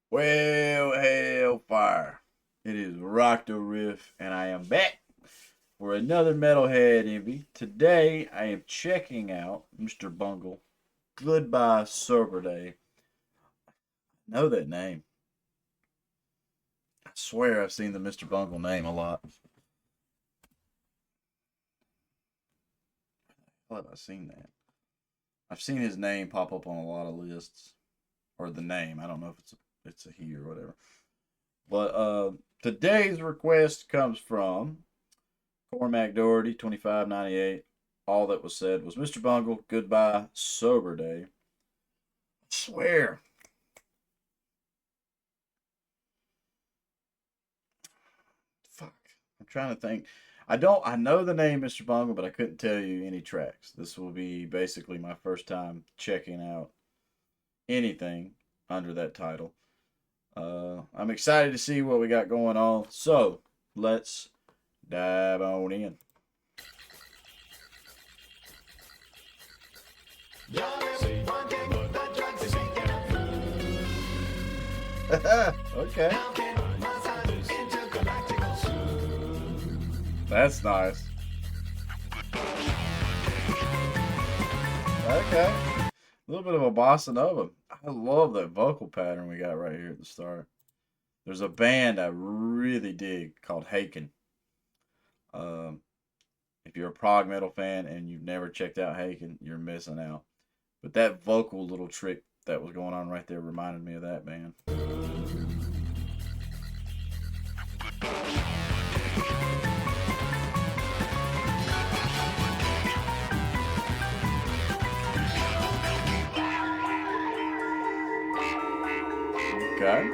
Well, hellfire. It is RockdaRiff, and I am back for another Metalhead envy. Today, I am checking out Mr. Bungle. Goodbye, Sober Day. Know that name. I swear I've seen the Mr. Bungle name a lot. How have I seen that? I've seen his name pop up on a lot of lists. Or the name. I don't know if it's a he or whatever. But today's request comes from Cormac Doherty, 2598. All that was said was Mr. Bungle, goodbye, sober day. I swear. Fuck. I'm trying to think. I know the name Mr. Bungle, but I couldn't tell you any tracks. This will be basically my first time checking out anything under that title. I'm excited to see what we got going on. So let's dive on in. Okay. That's nice. Okay. A little bit of a bossa nova. I love that vocal pattern we got right here at the start. There's a band I really dig called Haken. Um, if you're a prog metal fan and you've never checked out Haken, you're missing out. But that vocal little trick that was going on right there reminded me of that band. Okay.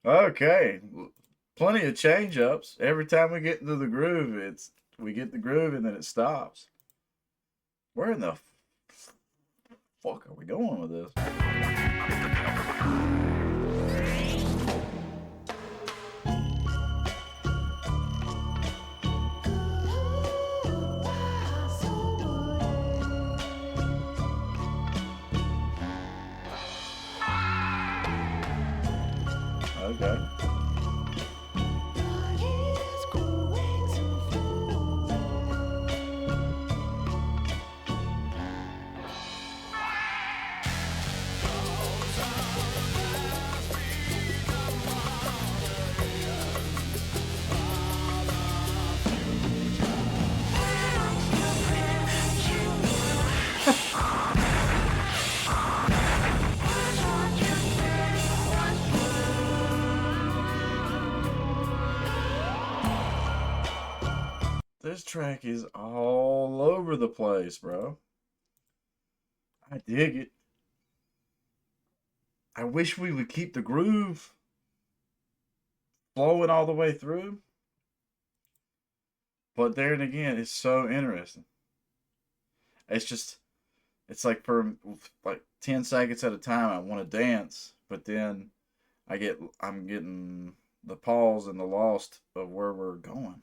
Okay. Plenty of change ups. Every time we get into the groove, we get the groove and then it stops. Where in the fuck are we going with this? Okay. This track is all over the place, bro. I dig it. I wish we would keep the groove flowing all the way through. But there and again, it's so interesting. It's just, it's like for like 10 seconds at a time, I want to dance, but then I'm getting the pause and the lost of where we're going.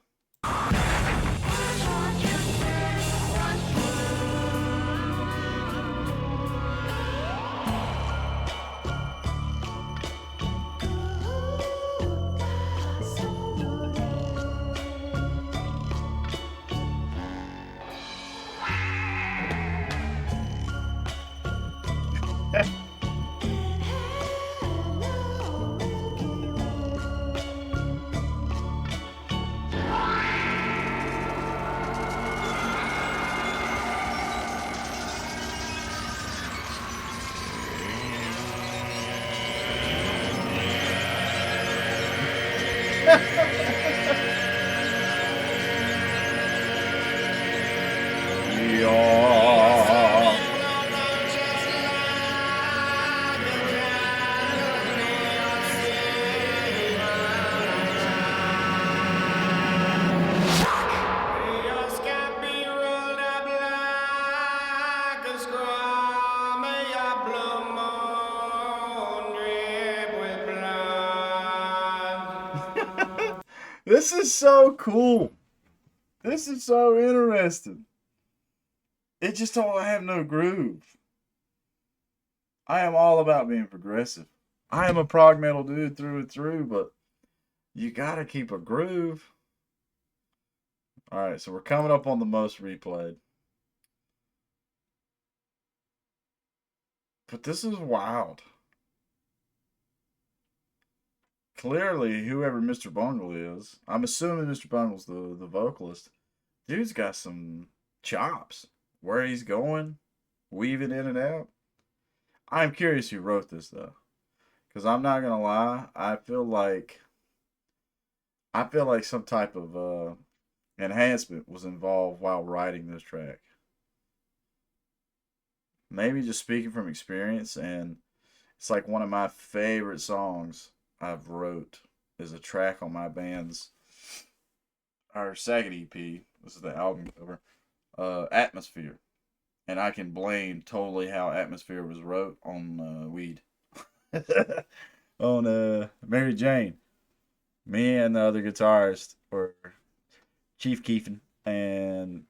This is so cool. This is so interesting. It just don't have no groove. I am all about being progressive. I am a prog metal dude through and through, but you gotta keep a groove. Alright, so we're coming up on the most replayed. But this is wild. Clearly, whoever Mr. Bungle is, I'm assuming Mr. Bungle's the vocalist. Dude's got some chops. Where he's going, weaving in and out. I'm curious who wrote this though, because I'm not gonna lie. I feel like some type of enhancement was involved while writing this track. Maybe just speaking from experience, and it's like one of my favorite songs I've wrote is a track on my band's our second EP. This is the album cover. Atmosphere, and I can blame totally how Atmosphere was wrote on weed, on Mary Jane. Me and the other guitarist were Chief Keefing and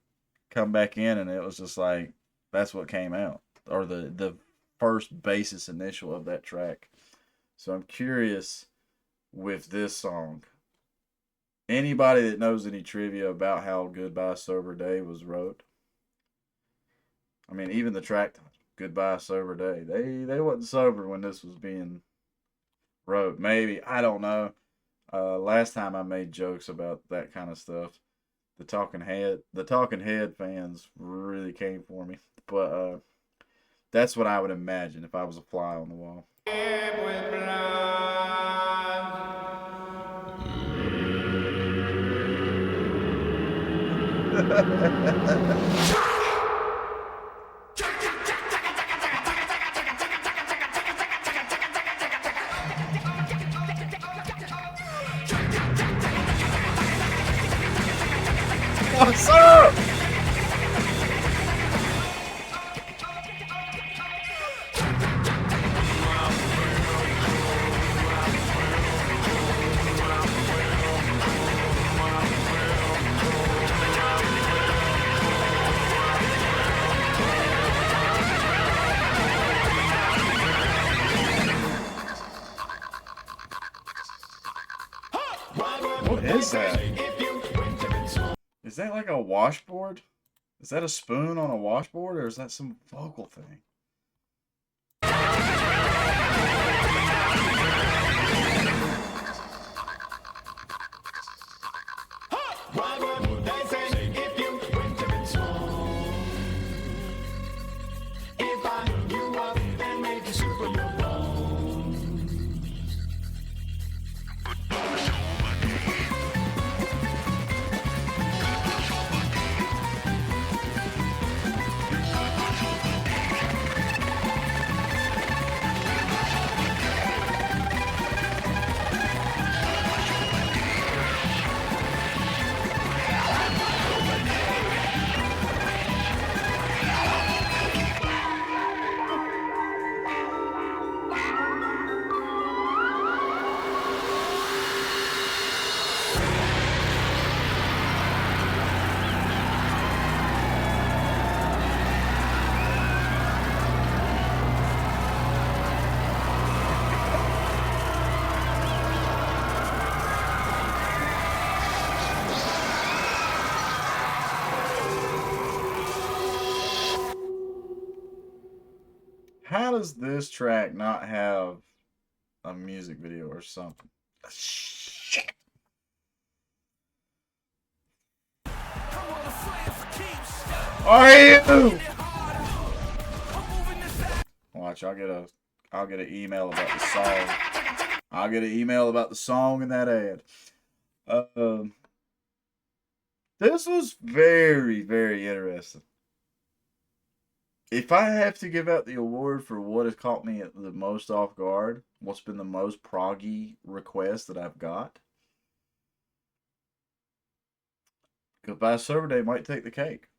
come back in, and it was just like that's what came out, or the first basis initial of that track. So I'm curious with this song. Anybody that knows any trivia about how Goodbye Sober Day was wrote? I mean, even the track Goodbye Sober Day. They wasn't sober when this was being wrote. Maybe, I don't know. Last time I made jokes about that kind of stuff, the Talking Head fans really came for me. But that's what I would imagine if I was a fly on the wall. What's up? What is that? Is that like a washboard? Is that a spoon on a washboard, or is that some vocal thing? How does this track not have a music video or something? Shit. Are you? Watch, I'll get an email about the song. I'll get an email about the song in that ad. This was very, very interesting. If I have to give out the award for what has caught me the most off guard, what's been the most proggy request that I've got, Goodbye Server Day might take the cake.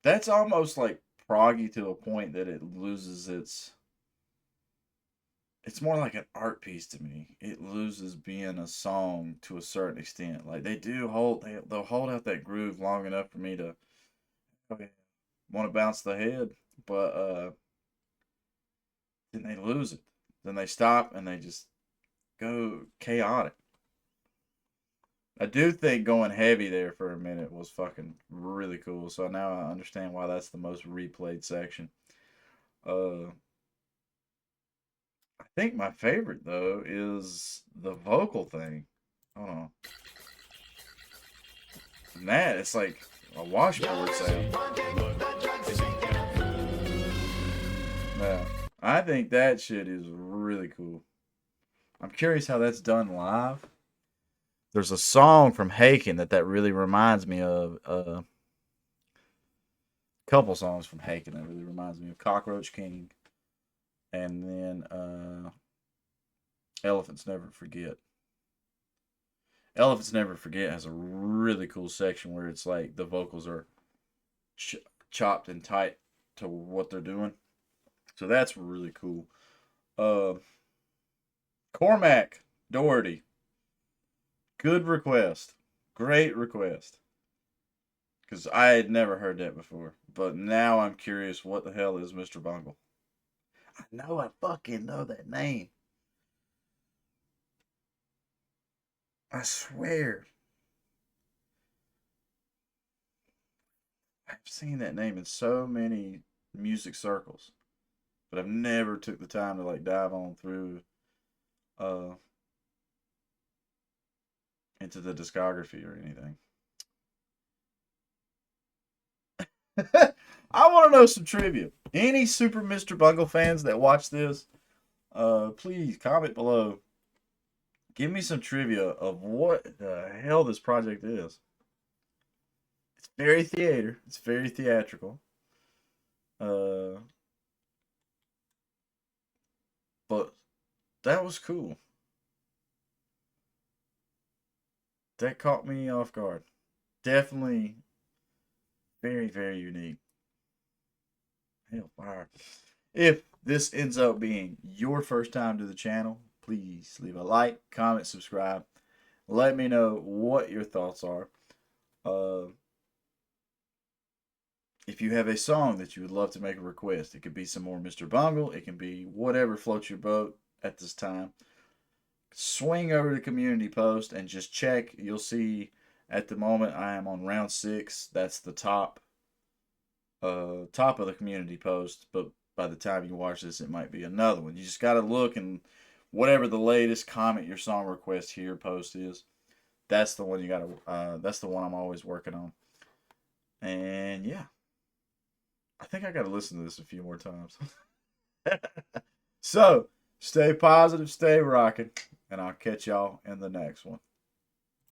That's almost like proggy to a point that it loses it's more like an art piece to me. It loses being a song to a certain extent. Like they'll hold out that groove long enough for me to want to bounce the head, but then they lose it. Then they stop and they just go chaotic. I do think going heavy there for a minute was fucking really cool. So now I understand why that's the most replayed section. Uh, I think my favorite though is the vocal thing. Hold on. And that it's like a washboard sound. Yeah, I think that shit is really cool. I'm curious how that's done live. There's a song from Haken that really reminds me of. Couple songs from Haken that really reminds me of Cockroach King, and then Elephants Never Forget. Elephants Never Forget has a really cool section where it's like the vocals are chopped and tight to what they're doing. So that's really cool. Uh, Cormac Doherty. Good request. Great request. Because I had never heard that before. But now I'm curious what the hell is Mr. Bungle? I know I fucking know that name. I swear. I've seen that name in so many music circles. But I've never took the time to like dive on through uh into the discography or anything. I want to know some trivia. Any Super Mr. Bungle fans that watch this, please comment below. Give me some trivia of what the hell this project is. It's very theater. It's very theatrical. Uh, but that was cool. That caught me off guard. Definitely very, very unique. Hellfire. If this ends up being your first time to the channel, please leave a like, comment, subscribe. Let me know what your thoughts are. If you have a song that you would love to make a request, it could be some more Mr. Bungle. It can be whatever floats your boat at this time. Swing over to community post and just check. You'll see at the moment I am on round 6. That's the top of the community post, but by the time you watch this it might be another one. You just got to look, and whatever the latest comment your song request here post is, that's the one you got to that's the one I'm always working on. And yeah, I think I got to listen to this a few more times. So stay positive, stay rocking, and I'll catch y'all in the next one.